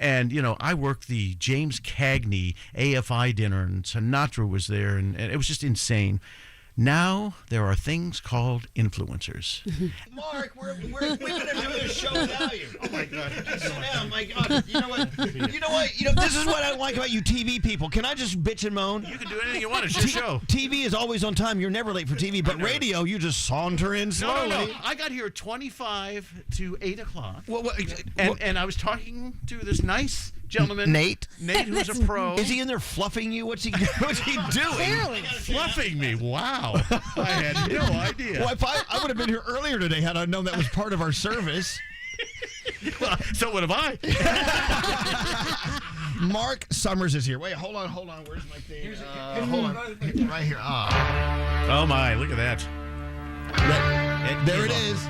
And, I worked the James Cagney AFI dinner, and Sinatra was there, and it was just insane. Now there are things called influencers. Mark, we're going to do this show without you. Oh my God! Just sit down. My God! You know what? This is what I like about you TV people. Can I just bitch and moan? You can do anything you want. It's your show. TV is always on time. You're never late for TV, but radio, you just saunter in slowly. No. I got here 25 to 8 o'clock. And I was talking to this nice gentleman, Nate, who's a pro. Is he in there fluffing you? What's he doing? Clearly. Fluffing me. Wow. I had no idea. Well, if I would have been here earlier today had I known that was part of our service. Well, so would have I. Marc Summers is here. Wait, hold on. Where's my thing? Hold on. Right here. Oh, my. Look at that. There it is.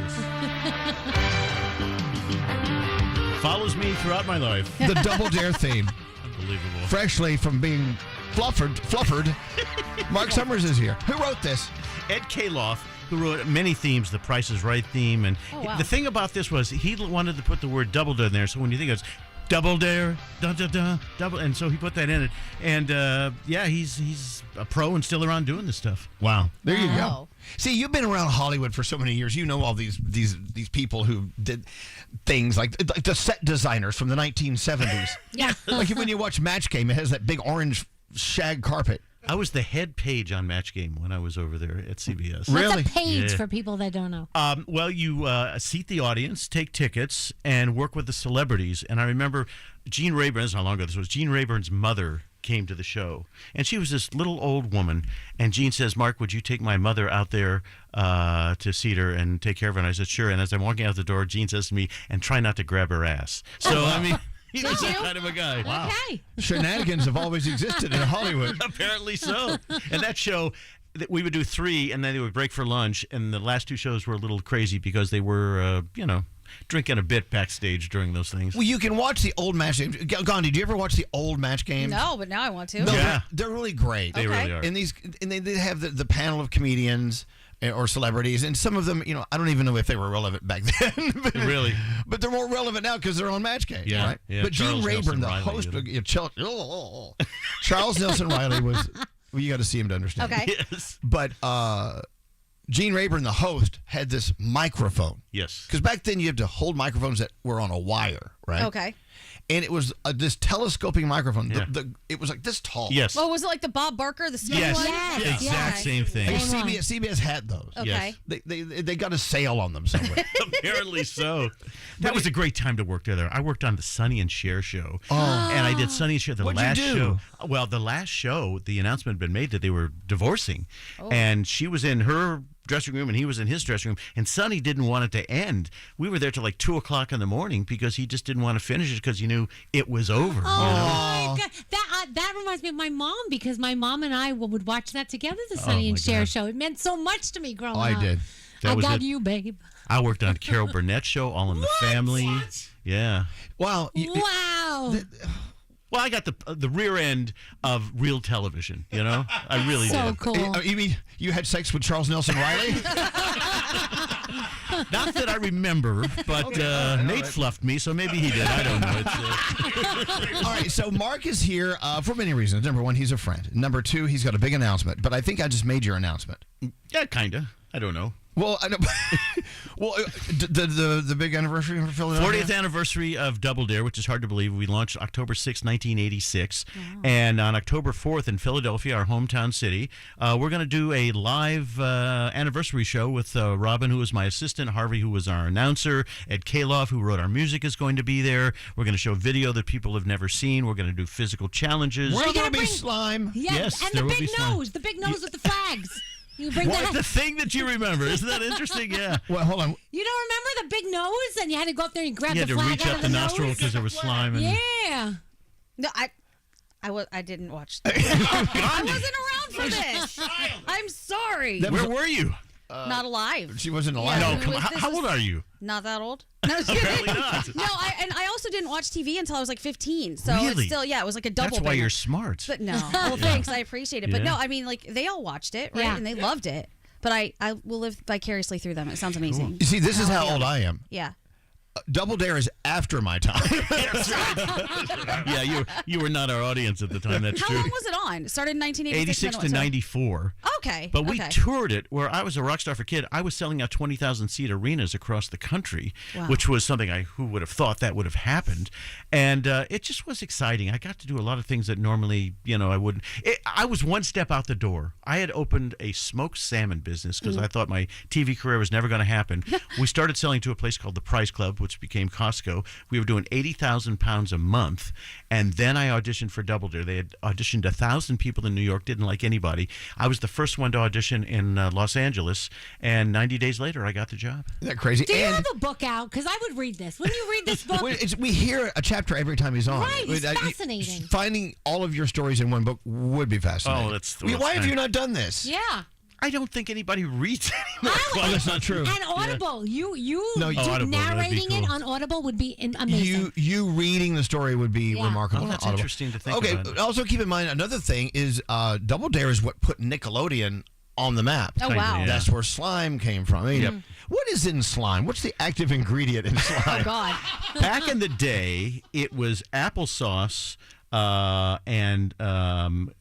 Follows me throughout my life. The Double Dare theme. Unbelievable. Freshly from being fluffered. Marc Summers is here. Who wrote this? Ed Kaloff, who wrote many themes, the Price is Right theme. And the thing about this was he wanted to put the word double dare in there. So when you think it's double dare, double. And so he put that in it. And, he's a pro and still around doing this stuff. Wow. There you go. See, you've been around Hollywood for so many years. You know all these people who did things like the set designers from the 1970s. Yeah. Like when you watch Match Game, it has that big orange shag carpet. I was the head page on Match Game when I was over there at CBS. Really? What's a page for people that don't know? Well, you seat the audience, take tickets, and work with the celebrities. And I remember Gene Rayburn, this is how long ago this was, Gene Rayburn's mother came to the show. And she was this little old woman. And Gene says, Mark, would you take my mother out there to seat her and take care of her? And I said, sure. And as I'm walking out the door, Gene says to me, and try not to grab her ass. So, I mean... He was that kind of a guy. Wow. Okay. Shenanigans have always existed in Hollywood. Apparently so. And that show, we would do 3, and then they would break for lunch. And the last 2 shows were a little crazy because they were, drinking a bit backstage during those things. Well, you can watch the old Match Games. Gandhi, do you ever watch the old Match Games? No, but now I want to. No, yeah. They're really great. They really are. And they have the panel of comedians or celebrities, and some of them, I don't even know if they were relevant back then. Really? But they're more relevant now because they're on Match Game. Yeah, right? yeah. But Charles Gene Rayburn, Nelson the Riley, host, Charles Nelson Riley was. Well, you got to see him to understand. Okay. Yes. But Gene Rayburn, the host, had this microphone. Yes. Because back then you had to hold microphones that were on a wire, right? Okay. And it was this telescoping microphone. Yeah. It was like this tall. Yes. Well, was it like the Bob Barker, the skinny Yes. one? Yes. Exact same thing. Hey, Same one. CBS had those. Okay. Yes. They got a sale on them somewhere. Apparently so. That was a great time to work there. I worked on the Sonny and Cher show. Oh. And I did Sonny and Cher, What'd you do? show. Well, the last show, the announcement had been made that they were divorcing. And she was in her dressing room and he was in his dressing room, and Sonny didn't want it to end. We were there till like 2 o'clock in the morning because he just didn't want to finish it because he knew it was over. Oh my God. That reminds me of my mom, because my mom and I would watch that together, the Sonny and Cher show. It meant so much to me growing up. I did. That I was got it. you, babe. I worked on Carol Burnett's show, All in the Family. Yeah. Wow. Wow. Well, I got the rear end of real television, I really So did. cool. You mean you had sex with Charles Nelson Riley? Not that I remember, but Nate fluffed me, so maybe he did. I don't know. All right, so Mark is here for many reasons. Number 1, he's a friend. Number 2, he's got a big announcement. But I think I just made your announcement. Yeah, kind of. I don't know. Well, I know. Well, the big anniversary for Philadelphia? 40th anniversary of Double Dare, which is hard to believe. We launched October 6, 1986. And on October 4th in Philadelphia, our hometown city, we're going to do a live anniversary show with Robin, who was my assistant, Harvey, who was our announcer, Ed Kaloff, who wrote our music, is going to be there. We're going to show video that people have never seen. We're going to do physical challenges. We're going to be slime. Yes, and there the will be big slime. nose. The big nose with the flags. You bring What that. the thing that you remember? Isn't that interesting? Yeah. Well, hold on. You don't remember the big nose, and you had to go up there and grab You the had to flag reach out up of the the nostril nose? because there was slime. And Yeah. No, I didn't watch that. I wasn't around for this. I'm sorry. Where were you? Not alive. She wasn't alive. Yeah. No, come on. How old are you? Not that old. No, Apparently not. No, I also didn't watch TV until I was like 15. So Really? it's still, it was like a double. That's why banger. you're smart. But no. Well, thanks. I appreciate it. But Yeah. no, I mean, like, they all watched it, right? Yeah. And they loved it. But I will live vicariously through them. It sounds amazing. You see, this is how old I am. Yeah. Double Dare is after my time. That's right. Yeah, you were not our audience at the time. That's How true. long was it on? It started in 1986. 86 to 94. Okay. But we okay. toured it where I was a rock star for kid. I was selling out 20,000-seat arenas across the country, Wow. which was something who would have thought that would have happened. And it just was exciting. I got to do a lot of things that normally, I wouldn't. I was one step out the door. I had opened a smoked salmon business because I thought my TV career was never going to happen. We started selling to a place called the Price Club, which became Costco. We were doing 80,000 pounds a month. And then I auditioned for Double Dare. They had auditioned 1,000 people in New York, didn't like anybody. I was the first one to audition in Los Angeles, and 90 days later, I got the job. Isn't that crazy? Do you have a book out? Because I would read this. Wouldn't you read this book? We hear a chapter every time he's on. Right, it's fascinating. Finding all of your stories in one book would be fascinating. Oh, that's why have you not done this? Yeah. I don't think anybody reads anymore. Well, that's not true. And Audible, you Audible, narrating that'd be it cool. on Audible would be amazing. You reading the story would be remarkable. Oh, that's Audible. interesting to think Okay, about. also keep in mind another thing is Double Dare is what put Nickelodeon on the map. Oh, wow. Yeah. That's where slime came from. I mean, what is in slime? What's the active ingredient in slime? Oh, God. Back in the day, it was applesauce and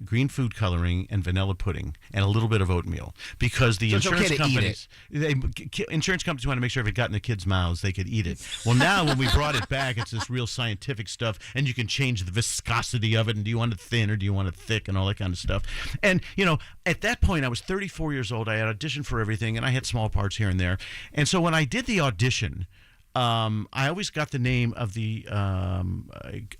green food coloring and vanilla pudding and a little bit of oatmeal because the So it's insurance okay to eat companies, insurance companies want to make sure if it got in the kids' mouths, they could eat it. Well, now when we brought it back, it's this real scientific stuff, and you can change the viscosity of it. And do you want it thin or do you want it thick and all that kind of stuff? And at that point, I was 34 years old. I had auditioned for everything, and I had small parts here and there. And so when I did the audition, I always got the name of the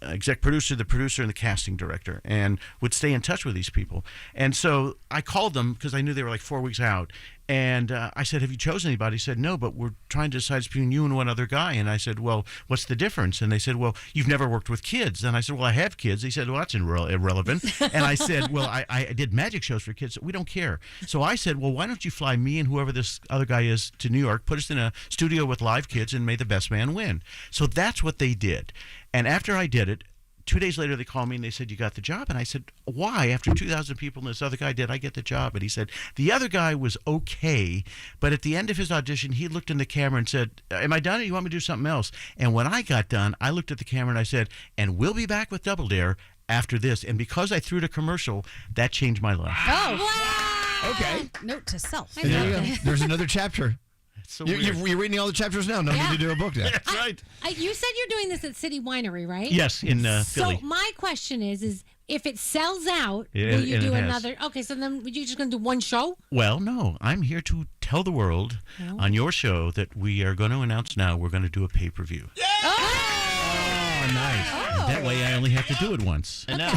exec producer, the producer, and the casting director, and would stay in touch with these people. And so I called them because I knew they were like 4 weeks out. And I said, have you chosen anybody? He said, no, but we're trying to decide between you and one other guy. And I said, well, what's the difference? And they said, well, you've never worked with kids. And I said, well, I have kids. They said, well, that's irrelevant. And I said, well, I did magic shows for kids. We don't care. So I said, well, why don't you fly me and whoever this other guy is to New York, put us in a studio with live kids, and may the best man win. So that's what they did. And after I did it, 2 days later, they called me and they said, you got the job? And I said, why? After 2,000 people and this other guy did, I get the job? And he said, the other guy was okay, but at the end of his audition, he looked in the camera and said, am I done or you want me to do something else? And when I got done, I looked at the camera and I said, and we'll be back with Double Dare after this. And because I threw the commercial, that changed my life. Oh, Wow. Okay. Note to self. I There you love go. it. There's another chapter. So You're reading all the chapters now. No need to do a book now. That's right. You said you're doing this at City Winery, right? Yes, in Philly. So my question is if it sells out, Yeah, will you and do it has. another? Okay, so then you just going to do one show? Well, no. I'm here to tell the world on your show that we are going to announce now we're going to do a pay-per-view. Oh, nice. That way I only have to do it once. And now,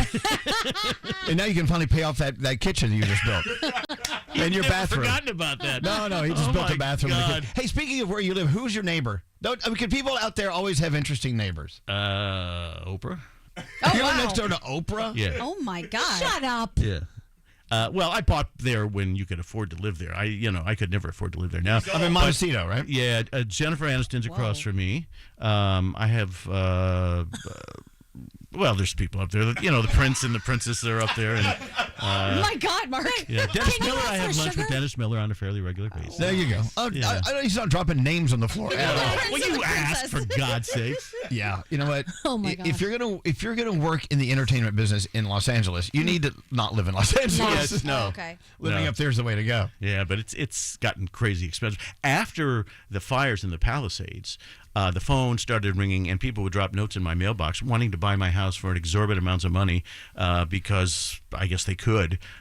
And now you can finally pay off that kitchen that you just built. And your bathroom. forgotten about that. No, he just Oh built my a bathroom. God. Hey, speaking of where you live, who's your neighbor? Can people out there always have interesting neighbors? Oprah? You live wow. next door to Oprah? Yeah. Oh, my God. Shut up. Yeah. Well, I bought there when you could afford to live there. I could never afford to live there now. I'm in Montecito, right? Yeah, Jennifer Aniston's across from me. I have, well, there's people up there. The prince and the princess are up there. And, Oh, my God, Mark. yeah, Dennis Can you Miller, ask I have for lunch sugar? with Dennis Miller on a fairly regular basis. There you go. Oh, Yeah. I know he's not dropping names on the floor at all. Well, you asked, for God's sakes. Yeah, you know what? Oh, my If gosh. you're gonna work in the entertainment business in Los Angeles, you need to not live in Los Angeles. Yes, no. Oh, okay. Living No. up there is the way to go. Yeah, but it's gotten crazy expensive. After the fires in the Palisades, the phone started ringing, and people would drop notes in my mailbox wanting to buy my house for an exorbitant amounts of money because I guess they could.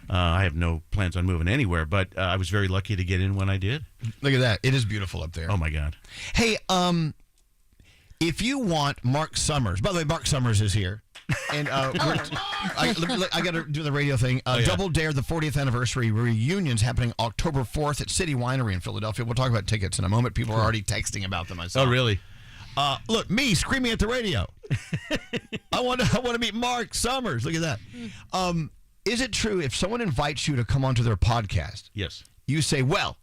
I have no plans on moving anywhere, but I was very lucky to get in when I did. Look at that. It is beautiful up there. Oh, my God. Hey, if you want Marc Summers, by the way, Marc Summers is here. And I got to do the radio thing. yeah. Double Dare, the 40th anniversary reunion's happening October 4th at City Winery in Philadelphia. We'll talk about tickets in a moment. People are already texting about them. I saw. Oh, really? Look, me screaming at the radio. I want to meet Marc Summers. Look at that. Is it true if someone invites you to come onto their podcast, Yes. you say, well,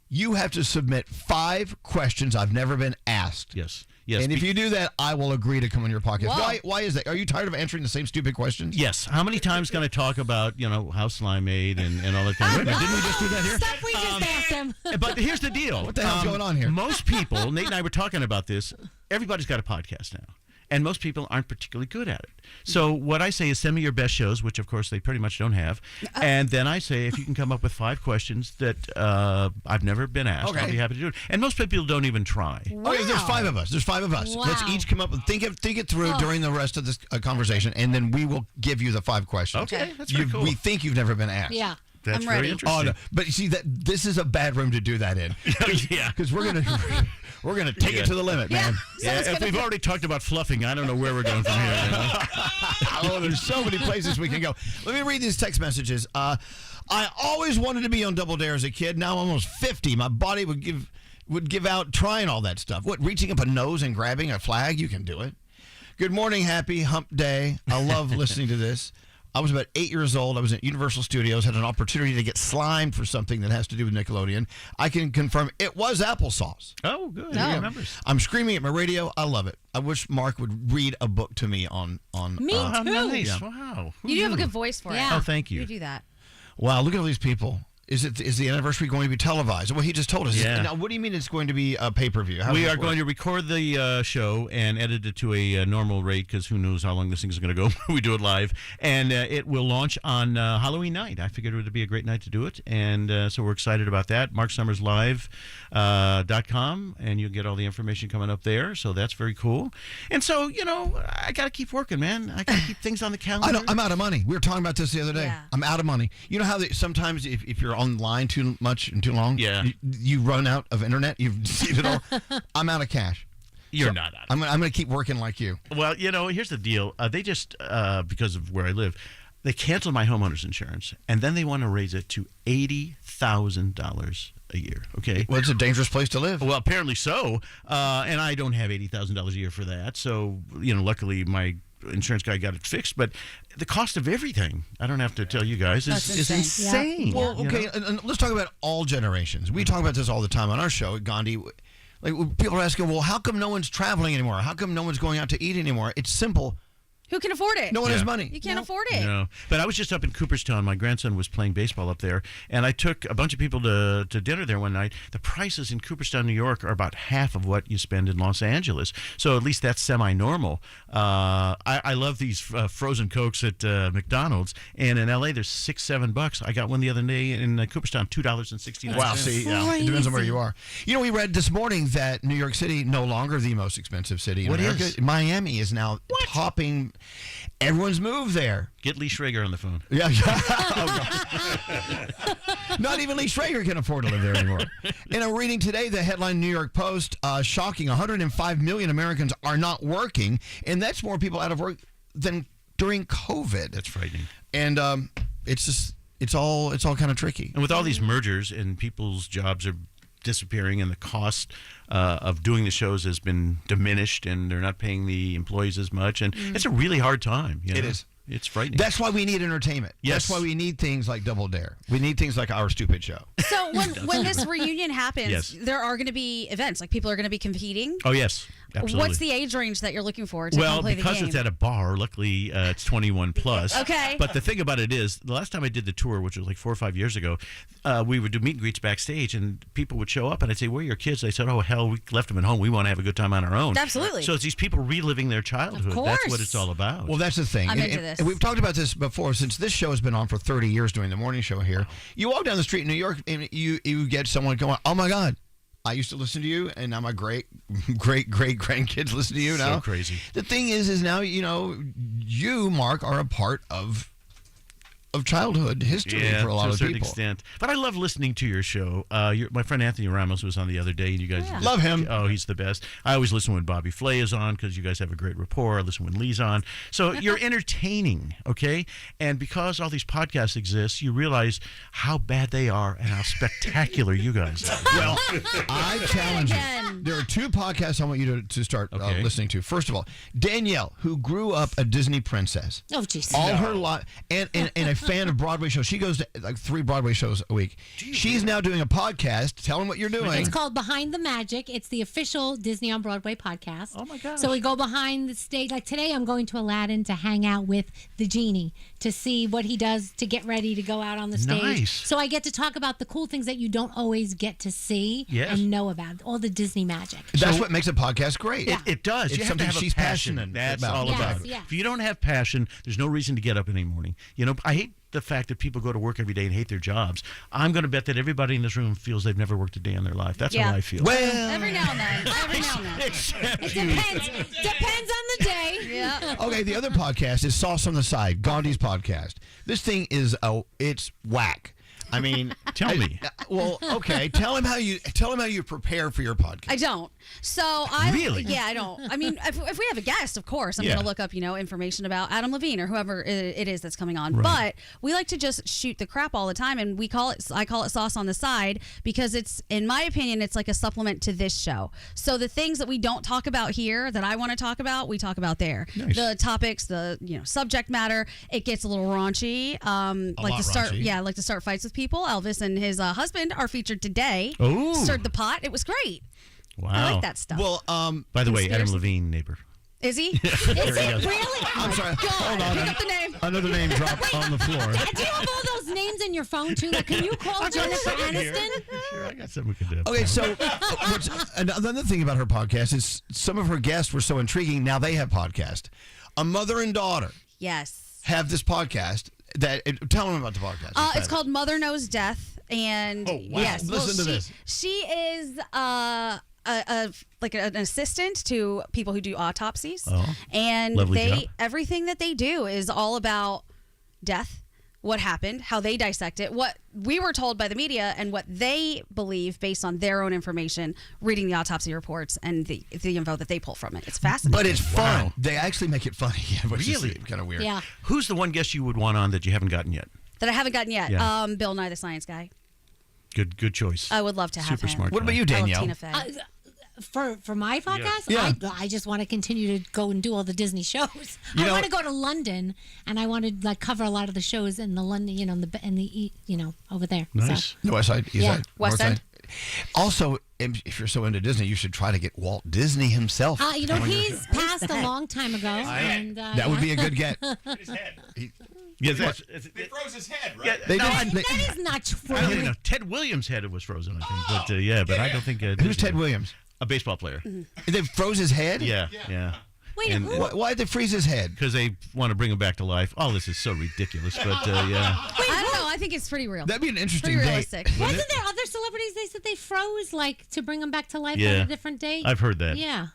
You have to submit 5 questions I've never been asked. Yes. And if you do that, I will agree to come on your podcast. Why is that? Are you tired of answering the same stupid questions? Yes. How many times can I talk about, how slime made and all that kind of stuff? Didn't we just do that here? Stuff we just asked him. But here's the deal. What the hell's going on here? Most people, Nate and I were talking about this, everybody's got a podcast now. And most people aren't particularly good at it. So what I say is send me your best shows, which, of course, they pretty much don't have. And then I say if you can come up with 5 questions that I've never been asked, I'll be happy to do it. And most people don't even try. Wow. Okay, there's 5 of us. Wow. Let's each come up with think it through during the rest of this conversation, and then we will give you the 5 questions. Okay, that's pretty cool. We think you've never been asked. Yeah. That's I'm very ready. interesting. Oh, no. But you see, this is a bad room to do that in. Yeah. Because we're gonna take it to the limit, man. Yeah, if we've already talked about fluffing, I don't know where we're going from here. Oh, there's so many places we can go. Let me read these text messages. I always wanted to be on Double Dare as a kid. Now I'm almost 50. My body would give out trying all that stuff. What, reaching up a nose and grabbing a flag? You can do it. Good morning, happy hump day. I love listening to this. I was about 8 years old. I was at Universal Studios, had an opportunity to get slimed for something that has to do with Nickelodeon. I can confirm it was applesauce. Oh, good. Yeah. He remembers. I'm screaming at my radio. I love it. I wish Mark would read a book to me on. Me too. Nice. Yeah. Wow. Who You do have a knew? good voice for it. Yeah. Oh, thank you. You do that. Wow, look at all these people. Is the anniversary going to be televised? Well, he just told us. Yeah. Now, what do you mean it's going to be a pay-per-view? We are going to record the show and edit it to a normal rate because who knows how long this thing is going to go. We do it live. And it will launch on Halloween night. I figured it would be a great night to do it. And so we're excited about that. MarkSummersLive.com. And you'll get all the information coming up there. So that's very cool. And so, I got to keep working, man. I got to keep things on the calendar. I'm out of money. We were talking about this the other day. Yeah. I'm out of money. You know how sometimes if you're online too much and too long, Yeah. you run out of internet. You've seen it all. I'm out of cash. You're So not out. I'm going to keep working like you. Well, here's the deal. They just, because of where I live, they canceled my homeowner's insurance, and then they want to raise it to $80,000 a year. Okay. Well, it's a dangerous place to live. Well, apparently so. And I don't have $80,000 a year for that. So, luckily my insurance guy got it fixed. But the cost of everything, I don't have to tell you guys, is insane. Yeah. Well, okay, and let's talk about all generations. We talk about this all the time on our show at Gandhi. Like, people are asking, well, how come no one's traveling anymore? How come no one's going out to eat anymore? It's simple. Who can afford it? No one has money. You can't afford it. No, but I was just up in Cooperstown. My grandson was playing baseball up there, and I took a bunch of people to dinner there one night. The prices in Cooperstown, New York, are about half of what you spend in Los Angeles. So at least that's semi-normal. I love these frozen Cokes at McDonald's, and in LA, there's $6-7. I got one the other day in Cooperstown, $2.69. Wow, see, it depends on where you are. We read this morning that New York City no longer the most expensive city in What America. is? Miami is now topping. Everyone's moved there. Get Lee Schrager on the phone. Yeah. Not even Lee Schrager can afford to live there anymore. And I'm reading today the headline New York Post, shocking, 105 million Americans are not working, and that's more people out of work than during COVID. That's frightening. And it's all kind of tricky. And with all these mergers and people's jobs are disappearing and the cost of doing the shows has been diminished and they're not paying the employees as much, and it's a really hard time. It is. It's frightening. That's why we need entertainment. Yes. That's why we need things like Double Dare. We need things like Our Stupid Show. So when this reunion happens, Yes. there are going to be events. Like people are going to be competing. Oh, yes. Absolutely. What's the age range that you're looking for to come play the game? Because it's at a bar, luckily it's 21 plus. Okay. But the thing about it is, the last time I did the tour, which was like 4 or 5 years ago, we would do meet and greets backstage, and people would show up, and I'd say, "Where are your kids?" They said, "Oh hell, we left them at home. We want to have a good time on our own." Absolutely. So it's these people reliving their childhood. Of That's course. what it's all about. Well, that's the thing. I'm And- into and- this. and we've talked about this before. Since this show has been on for 30 years doing the morning show here, you walk down the street in New York and you get someone going, "Oh my God, I used to listen to you, and now my great grandkids listen to you now." So crazy. The thing is now, you, Mark, are a part of childhood history for a lot to a of certain people. extent. But I love listening to your show. My friend Anthony Ramos was on the other day, and you guys Love him. Oh, he's the best. I always listen when Bobby Flay is on because you guys have a great rapport. I listen when Lee's on. So you're entertaining, okay? And because all these podcasts exist, you realize how bad they are and how spectacular you guys are. Well, I challenge you. Again. There are 2 podcasts I want you to start Okay. listening to. First of all, Danielle, who grew up a Disney princess. Oh, jeez. All her life, and a fan of Broadway shows. She goes to like 3 Broadway shows a week. She's now doing a podcast. Tell them what you're doing. It's called Behind the Magic. It's the official Disney on Broadway podcast. Oh, my gosh. So we go behind the stage. Like today, I'm going to Aladdin to hang out with the genie to see what he does to get ready to go out on the stage. Nice. So I get to talk about the cool things that you don't always get to see and know about. All the Disney magic. That's what makes a podcast great. It does. It's You have something to have she's a passion. passionate That's about. all Yes, about it. yes. If you don't have passion, there's no reason to get up in the morning. You know, I hate the fact that people go to work every day and hate their jobs. I'm going to bet that everybody in this room feels they've never worked a day in their life. That's how I feel. Well, Every now and then. Every now and then. It depends. Depends on the day. Yeah. okay, the other podcast is Sauce on the Side, Gandhi's podcast. This thing is it's whack. I mean, Tell me. Well, okay, tell him how you prepare for your podcast. I don't. So I Really? Yeah, I don't. I mean, if we have a guest, of course, I'm Yeah. going to look up, information about Adam Levine or whoever it is that's coming on. Right. But we like to just shoot the crap all the time, and I call it Sauce on the Side because it's, in my opinion, it's like a supplement to this show. So the things that we don't talk about here that I want to talk about, we talk about there. Nice. The topics, the subject matter, it gets a little raunchy. lot raunchy. I like to start fights with people. Elvis and his husband are featured today. Ooh. Stirred the pot. It was great. Wow. I like that stuff. Well, By the way, Adam Conspiracy. Levine, neighbor. Is he? Is it really? I'm sorry. Hold on. Pick up the name. Another name dropped on the floor. Do you have all those names in your phone too? Like, can you call Jennifer Aniston? Sure, I got something we could do. Okay, so another thing about her podcast is some of her guests were so intriguing. Now they have podcast. A mother and daughter Yes. have this podcast. Tell them about the podcast. It's called Mother Knows Death, and wow. yes, Listen to this. She is like an assistant to people who do autopsies, and lovely job. everything that they do is all about death. What happened, how they dissect it, what we were told by the media, and what they believe based on their own information, reading the autopsy reports and the info that they pull from it. It's fascinating. But it's fun. Wow. They actually make it funny, which Really? is kind of weird. Yeah. Who's the one guest you would want on that you haven't gotten yet? that I haven't gotten yet. Yeah. Bill Nye the Science Guy. Good choice. I would love to have Super him. smart. What about guy. you, I love Danielle? Tina Fey. For my podcast, Yeah. I just want to continue to go and do all the Disney shows. You I know- want to go to London, and I want to cover a lot of the shows in the London, over there. Nice. So, The West Side, East Yeah. Side, West North End. Side. Also, if you're so into Disney, you should try to get Walt Disney himself. on your he's show. passed a long time ago, and That would be a good get. His head. Yes, They froze his head, right? They no, did- that is not true. I don't know. Ted Williams' head was frozen, I think. But but I don't think. Who's Ted Williams? A baseball player. They froze his head? Yeah. Wait, And- who? Why did they freeze his head? Because they want to bring him back to life. Oh, this is so ridiculous. But yeah. I don't know. I think it's pretty real. That'd be an interesting Pretty date. realistic. Wasn't there other celebrities they said they froze to bring them back to life Yeah. on a different day? I've heard that. Yeah.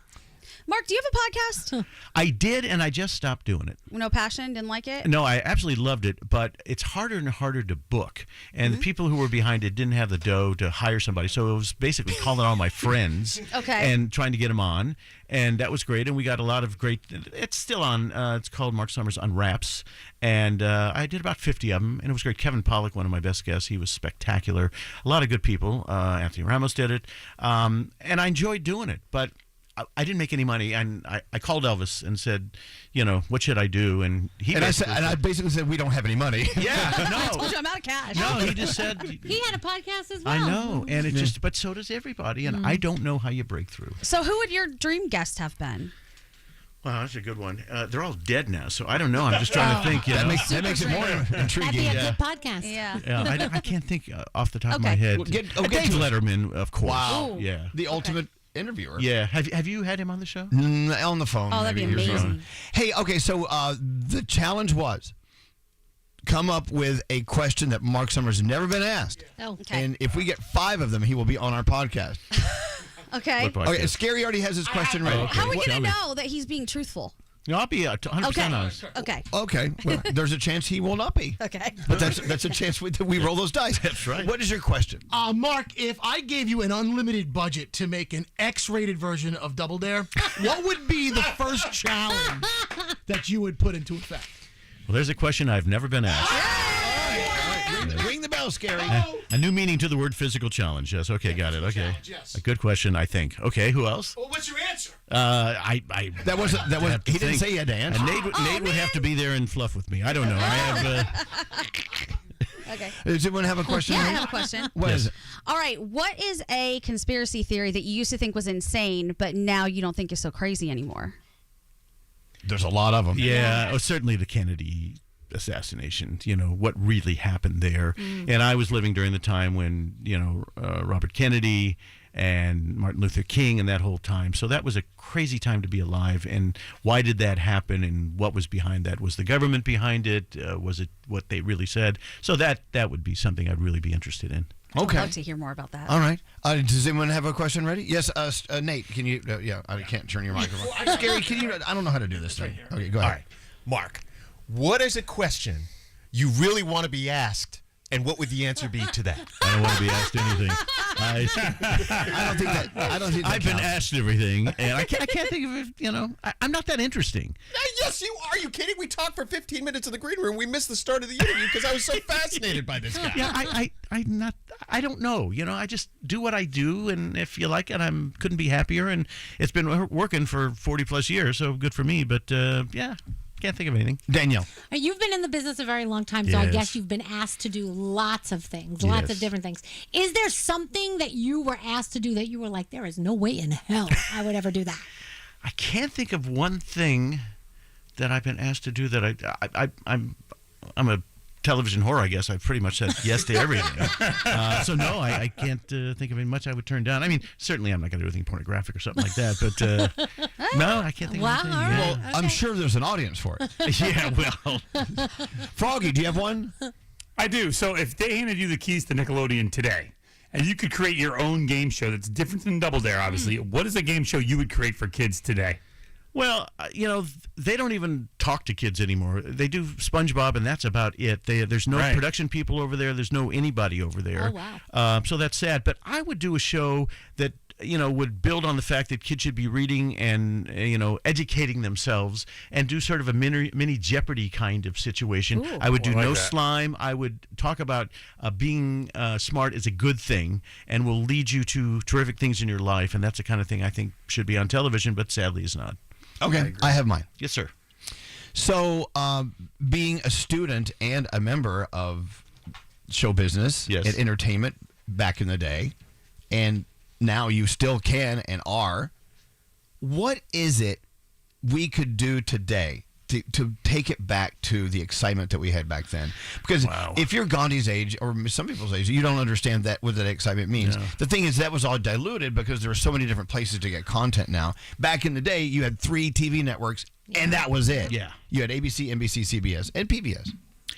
Mark, do you have a podcast? I did, and I just stopped doing it. No passion? Didn't like it? No, I absolutely loved it, but it's harder and harder to book. And the people who were behind it didn't have the dough to hire somebody. So it was basically calling all my friends Okay. and trying to get them on. And that was great. And we got a lot of great. It's still on. It's called Marc Summers Unwraps. And I did about 50 of them. And it was great. Kevin Pollak, one of my best guests, he was spectacular. A lot of good people. Anthony Ramos did it. And I enjoyed doing it. But I didn't make any money, and I called Elvis and said, what should I do? And I basically said, we don't have any money. yeah, I told no, you I'm out of cash. no, he just said, He had a podcast as well. I know, and it just, but so does everybody, and I don't know how you break through. So who would your dream guest have been? Wow, that's a good one. They're all dead now, so I don't know. I'm just trying to think. That makes it more That'd intriguing. be a good podcast. Yeah. Yeah, I can't think off the top of my Okay. head. Well, get Dave to it. Letterman, of course. Wow. Yeah. The ultimate interviewer. Yeah. Have you had him on the show? On the phone. Oh, that'd be maybe, or amazing. something. Hey, okay, so the challenge was come up with a question that Marc Summers has never been asked. Oh, Okay. And if we get 5 of them, he will be on our podcast. Okay. What podcast? Okay, Scary already has his question ready. okay. How are we What- going tell to me. know that he's being truthful? No, I'll be 100% Okay. honest. Okay. Okay, well, there's a chance he will not be. Okay. But that's a chance we roll those dice. That's right. What is your question? Mark, if I gave you an unlimited budget to make an X-rated version of Double Dare, what would be the first challenge that you would put into effect? Well, there's a question I've never been asked. Ring the bell, Scary. A new meaning to the word physical challenge. Yes. Okay. Got it. Okay. challenge, yes. A good question, I think. Okay. Who else? Well, what's your answer? I That wasn't. have to He didn't think. say he had to answer. And Nate would have to be there and fluff with me. I don't know. I have. Okay. Does anyone have a question? Yeah, I have a question. What is it? All right. What is a conspiracy theory that you used to think was insane, but now you don't think is so crazy anymore? There's a lot of them. Yeah, certainly the Kennedy assassination, what really happened there. And I was living during the time when, Robert Kennedy and Martin Luther King and that whole time. So that was a crazy time to be alive. And why did that happen and what was behind that? Was the government behind it? Was it what they really said? So that would be something I'd really be interested in. Okay. I'd love to hear more about that. All right. Does anyone have a question ready? Yes, Nate, can you? Yeah, I can't turn your microphone. Scary, can you? I don't know how to do this thing. Okay, go ahead. All right, Mark, what is a question you really want to be asked, and what would the answer be to that? I don't want to be asked anything. I don't think that I've been counts. asked everything, and I can't think of it. I'm not that interesting. Yes, you are. Are you kidding? We talked for 15 minutes in the green room. We missed the start of the interview because I was so fascinated by this guy. Yeah, I don't know. I just do what I do, and if you like it, couldn't be happier. And it's been working for 40 plus years, so good for me. But yeah, can't think of anything. Danielle. You've been in the business a very long time, so I Yes. guess you've been asked to do lots of things, lots of Yes. different things. Is there something that you were asked to do that you were like, there is no way in hell I would ever do that? I can't think of one thing that I've been asked to do that I'm a television whore, I guess. I've pretty much said yes to everything. So no, I can't think of any much I would turn down. I mean, certainly I'm not going to do anything pornographic or something like that, but no, I can't think Wow, of anything. all Yeah. right. Well, I'm sure there's an audience for it. Yeah, well, Froggy, do you have one? I do. So if they handed you the keys to Nickelodeon today, and you could create your own game show that's different than Double Dare, obviously, what is a game show you would create for kids today? well, they don't even talk to kids anymore. They do SpongeBob, and that's about it. There's no Right. production people over there. There's no anybody over there. Oh, wow. So that's sad. But I would do a show that would build on the fact that kids should be reading and educating themselves, and do sort of a mini Jeopardy kind of situation. Ooh. I would do I like no that. slime. I would talk about being smart is a good thing and will lead you to terrific things in your life, and that's the kind of thing I think should be on television, but sadly is not. Okay, I have mine. Yes, sir. So, being a student and a member of show business Yes. and entertainment back in the day, and now you still can and are, what is it we could do today to take it back to the excitement that we had back then? Because Wow. if you're Gandhi's age, or some people's age, you don't understand what that excitement means. No. The thing is, that was all diluted because there are so many different places to get content now. Back in the day, you had 3 TV networks, and that was it. Yeah. You had ABC, NBC, CBS, and PBS.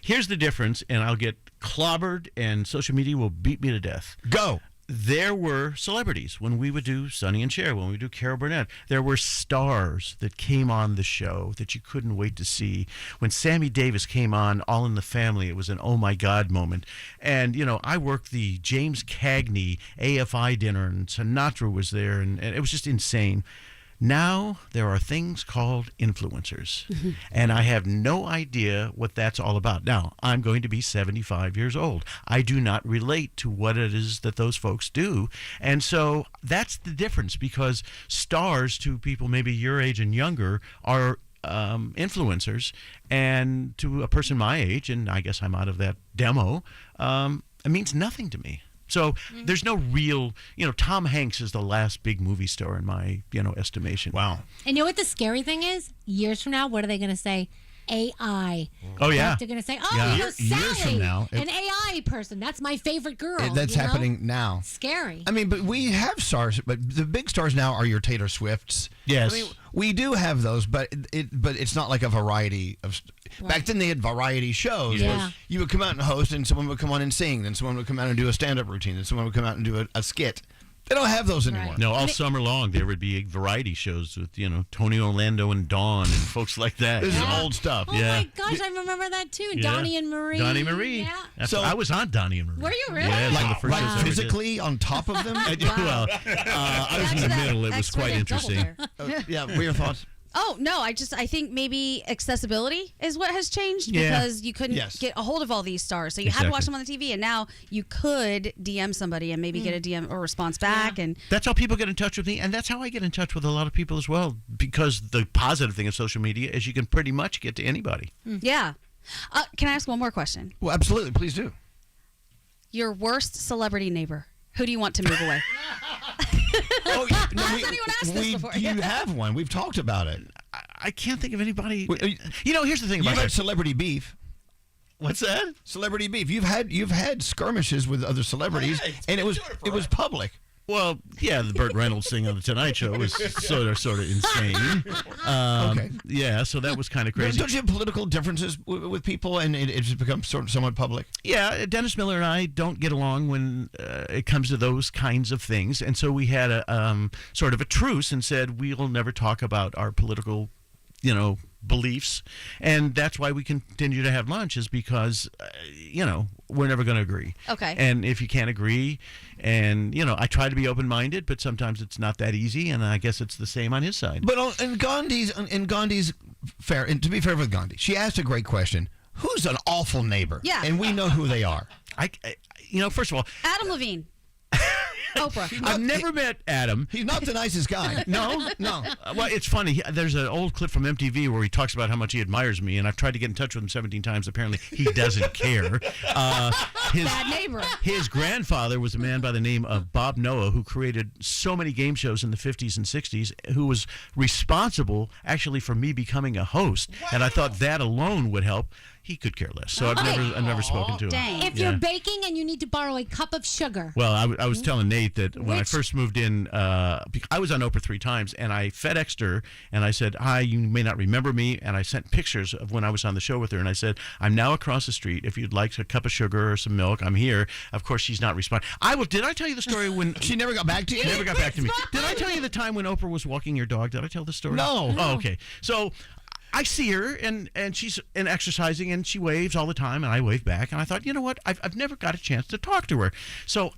Here's the difference, and I'll get clobbered, and social media will beat me to death. Go. There were celebrities when we would do Sonny and Cher, when we would do Carol Burnett. There were stars that came on the show that you couldn't wait to see. When Sammy Davis came on All in the Family, it was an oh my God moment. And, I worked the James Cagney AFI dinner, and Sinatra was there, and it was just insane. Now there are things called influencers, and I have no idea what that's all about. Now, I'm going to be 75 years old. I do not relate to what it is that those folks do, and so that's the difference, because stars to people maybe your age and younger are influencers, and to a person my age, and I guess I'm out of that demo, it means nothing to me. So there's no real, Tom Hanks is the last big movie star in my, estimation. Wow. And you know what the scary thing is? Years from now, what are they going to say? AI. Oh, yeah. They're going to say, oh, Yeah. Years Sally, from now, an AI person. That's my favorite girl. That's you know? happening now. Scary. I mean, but we have stars, but the big stars now are your Taylor Swifts. Yes. I mean, we do have those, but it's not like a variety of. Back then, they had variety shows. Yeah. Where you would come out and host, and someone would come on and sing. Then someone would come out and do a stand-up routine. Then someone would come out and do a skit. They don't have those anymore. Right. No, all summer long there would be variety shows with, Tony Orlando and Dawn and folks like that. This is Yeah. old stuff. Oh Yeah. my gosh, I remember that too. Yeah. Donnie and Marie. Donnie Marie. Yeah. So I was on Donnie and Marie. Were you really? Yeah, Like- one of the first shows I Like ever did. physically on top of them. Well, I was in the middle. It was quite interesting. Yeah. What are your thoughts? Oh, no, I think maybe accessibility is what has changed Yeah. because you couldn't Yes. get a hold of all these stars. So you had to watch Exactly. them on the TV, and now you could DM somebody and maybe get a DM or response back. And That's how people get in touch with me, and that's how I get in touch with a lot of people as well, because the positive thing of social media is you can pretty much get to anybody. yeah. Can I ask one more question? Well, absolutely. Please do. Your worst celebrity neighbor. Who do you want to move away? Oh, no, Has anyone asked this before? You have one. We've talked about it. I can't think of anybody. Here's the thing about You've had celebrity beef. What's that? Celebrity beef. You've had skirmishes with other celebrities, and it was public. Well, yeah, the Burt Reynolds thing on the Tonight Show was sort of insane. Okay. Yeah, so that was kind of crazy. Don't you have political differences with people, and it's become somewhat public? Yeah, Dennis Miller and I don't get along when it comes to those kinds of things, and so we had a sort of a truce and said we'll never talk about our political, beliefs, and that's why we continue to have lunch, is because we're never going to agree. Okay. And if you can't agree, and I try to be open-minded, but sometimes it's not that easy, and I guess it's the same on his side. But in Gandhi's fair, and to be fair with Gandhi, she asked a great question. Who's an awful neighbor? Yeah. And we know who they are. First of all, Adam Levine. Oprah. I've never met Adam. He's not the nicest guy. No? No. Well, it's funny. There's an old clip from MTV where he talks about how much he admires me, and I've tried to get in touch with him 17 times. Apparently, he doesn't care. Bad neighbor. His grandfather was a man by the name of Bob Noah, who created so many game shows in the 50s and 60s, who was responsible, actually, for me becoming a host. And I thought that alone would help. He could care less. So I've never spoken to him. Dang. If you're baking and you need to borrow a cup of sugar. Well, I was telling Nate that when I first moved in, I was on Oprah 3 times, and I FedExed her, and I said, hi, you may not remember me, and I sent pictures of when I was on the show with her, and I said, I'm now across the street. If you'd like a cup of sugar or some milk, I'm here. Of course, she's not responding. Did I tell you the story when... She never got back to you? She never got back to me. Did I tell you the time when Oprah was walking your dog? Did I tell the story? No. Oh, okay. So... I see her, and she's exercising, and she waves all the time, and I wave back. And I thought, you know what? I've never got a chance to talk to her. So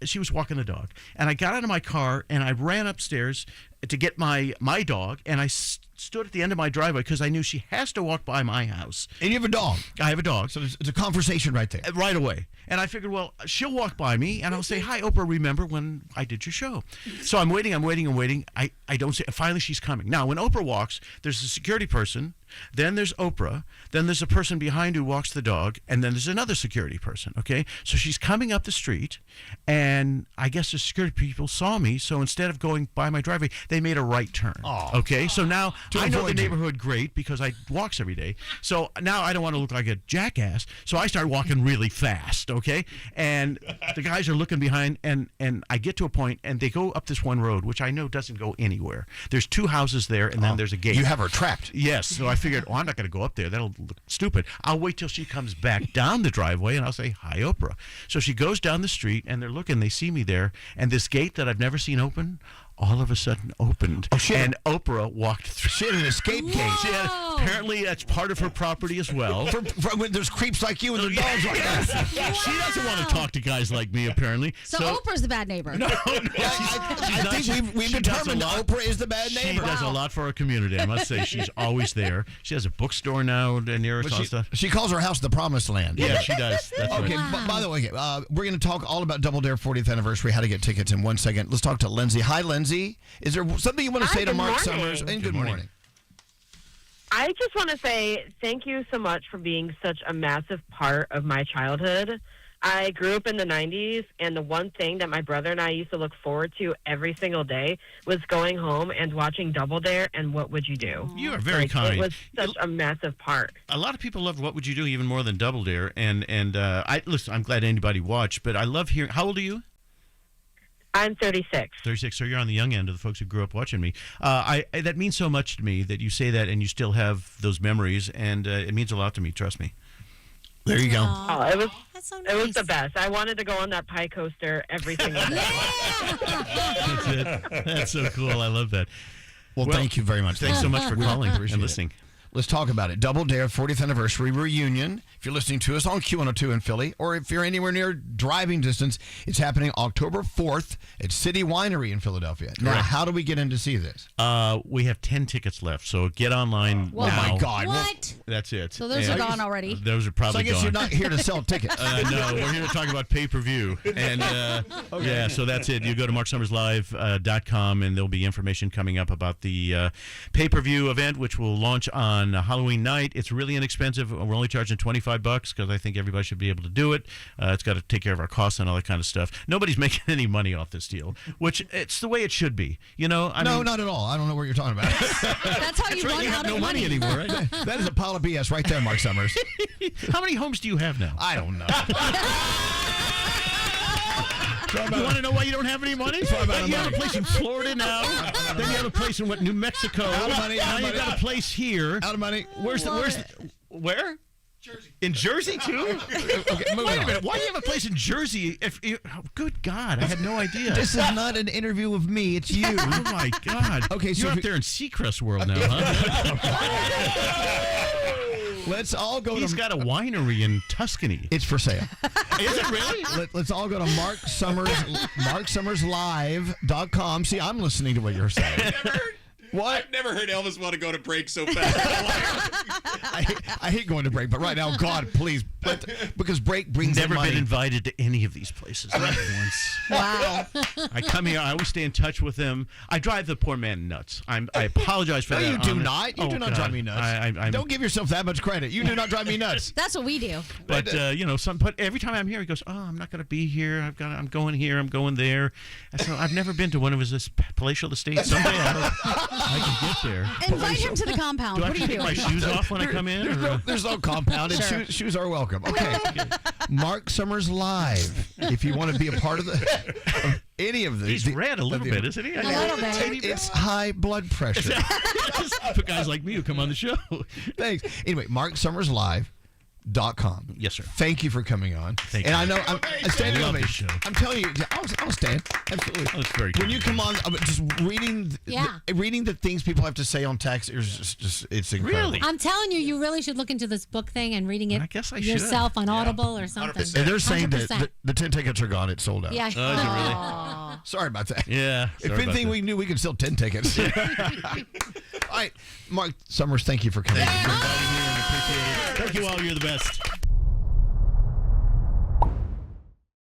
she was walking the dog, and I got out of my car, and I ran upstairs to get my dog, and I stood at the end of my driveway because I knew she has to walk by my house. And you have a dog. I have a dog. So it's a conversation right there. Right away. And I figured, well, she'll walk by me, and I'll say, hi, Oprah, remember when I did your show? So I'm waiting. I don't see. Finally, she's coming. Now, when Oprah walks, there's a security person, then there's Oprah, then there's a person behind who walks the dog, and then there's another security person, okay? So she's coming up the street, and I guess the security people saw me, so instead of going by my driveway, they made a right turn. Oh. Okay? So now I know the avoid you. neighborhood great because I walks every day. So now I don't want to look like a jackass, so I start walking really fast, okay? And the guys are looking behind, and I get to a point, and they go up this one road, which I know doesn't go anywhere. There's 2 houses there, and then there's a gate. You have her trapped. Yes, so I figured, I'm not going to go up there. That'll look stupid. I'll wait till she comes back down the driveway, and I'll say, hi, Oprah. So she goes down the street, and they're looking. They see me there, and this gate that I've never seen open, all of a sudden opened. Oh, shit. And Oprah walked through. She had an escape gate. Apparently, that's part of her property as well. For when there's creeps like you and their dogs like that. She doesn't want to talk to guys like me, apparently. So Oprah's the bad neighbor. No, I think we've determined Oprah is the bad neighbor. She does a lot for our community, I must say. She's always there. She has a bookstore now near us and stuff. She calls her house the Promised Land. Yeah, she does. That's Okay, right. by the way, we're going to talk all about Double Dare 40th anniversary, how to get tickets in 1 second. Let's talk to Lindsay. Hi, Lindsay. Is there something you want to say to good Marc morning. Summers? And good morning. I just want to say thank you so much for being such a massive part of my childhood. I grew up in the 90s, and the one thing that my brother and I used to look forward to every single day was going home and watching Double Dare and What Would You Do? You are very kind. It was such a massive part. A lot of people loved What Would You Do even more than Double Dare, and listen, I'm glad anybody watched, but I love hearing. How old are you? I'm 36. 36, so you're on the young end of the folks who grew up watching me. That means so much to me that you say that and you still have those memories, and it means a lot to me, trust me. There you go. Oh, it was That's so it was nice. the best. I wanted to go on that pie coaster every single day. That's it. That's so cool. I love that. Well, thank you very much. Thanks so much for calling and listening. Let's talk about it. Double Dare 40th Anniversary Reunion. If you're listening to us on Q102 in Philly, or if you're anywhere near driving distance, it's happening October 4th at City Winery in Philadelphia. Now, how do we get in to see this? We have 10 tickets left, so get online Oh, now. my God. What? That's it. So those are gone already. Those are So probably I guess gone. you're not here to sell tickets. No, we're here to talk about pay-per-view. And yeah, so that's it. You go to marksummerslive.com and there'll be information coming up about the pay-per-view event, which will launch on Halloween night. It's really inexpensive. We're only charging $25 because I think everybody should be able to do it. It's got to take care of our costs and all that kind of stuff. Nobody's making any money off this deal, which it's the way it should be. You know, I No, mean, not at all. I don't know what you're talking about. That's how you run you out have of no money anymore, right? That is a pile of BS right there, Mark Summers. How many homes do you have now? I don't know. You want to know why you don't have any money? You have a place in Florida now. Then you have a place in New Mexico. Out of money, Now out of you've money. got a place here. Out of money. Where? Jersey. In Jersey too? Okay, moving Wait a on. minute. Why do you have a place in Jersey? Good God, I had no idea. This is not an interview with me. It's you. Oh my God. Okay, so you're if up there in Seacrest world now, huh? Let's all go He's to. got a winery in Tuscany. It's for sale. Is it really? Let's all go to marksummerslive.com. See, I'm listening to what you're saying. What? I've never heard Elvis want to go to break so fast. I hate going to break, but right now, God, please, because break brings in Never money. been invited to any of these places. Not once. Wow. I come here. I always stay in touch with them. I drive the poor man nuts. I apologize for No, that. you do on the- not. You Oh, do not God. drive me nuts. Don't give yourself that much credit. You do not drive me nuts. That's what we do. But but every time I'm here, he goes, "Oh, I'm not going to be here. I'm going here. I'm going there." So I've never been to one of his palatial estates. Someday I can get there. Invite him to the compound. Do I What have are to you take doing? my shoes off when I come in? There's no compound, and Sure. shoes are welcome. Okay. Mark Summers Live. If you want to be a part of any of these. He's red a little bit, isn't he? A little bit. It's high blood pressure. Just for guys like me who come on the show. Thanks. Anyway, marksummerslive.com. Yes, sir. Thank you for coming on. Thank and you. I know I'm standing I love ovation. this show. I'm telling you, I'll stand. Absolutely. Oh, that's very When kind. you come on, just reading, Yeah. reading the things people have to say on text is just it's incredible. Really? I'm telling you, you really should look into this book thing and reading it I guess I should. yourself on Audible or something. 100%. And they're saying that 100%. the 10 tickets are gone. It's sold out. Yeah. Oh, is it really? Sorry about that. Yeah. If sorry about anything, that. we knew we could sell 10 tickets. All right, Mark Summers, thank you for coming. Thank you all. You're the best.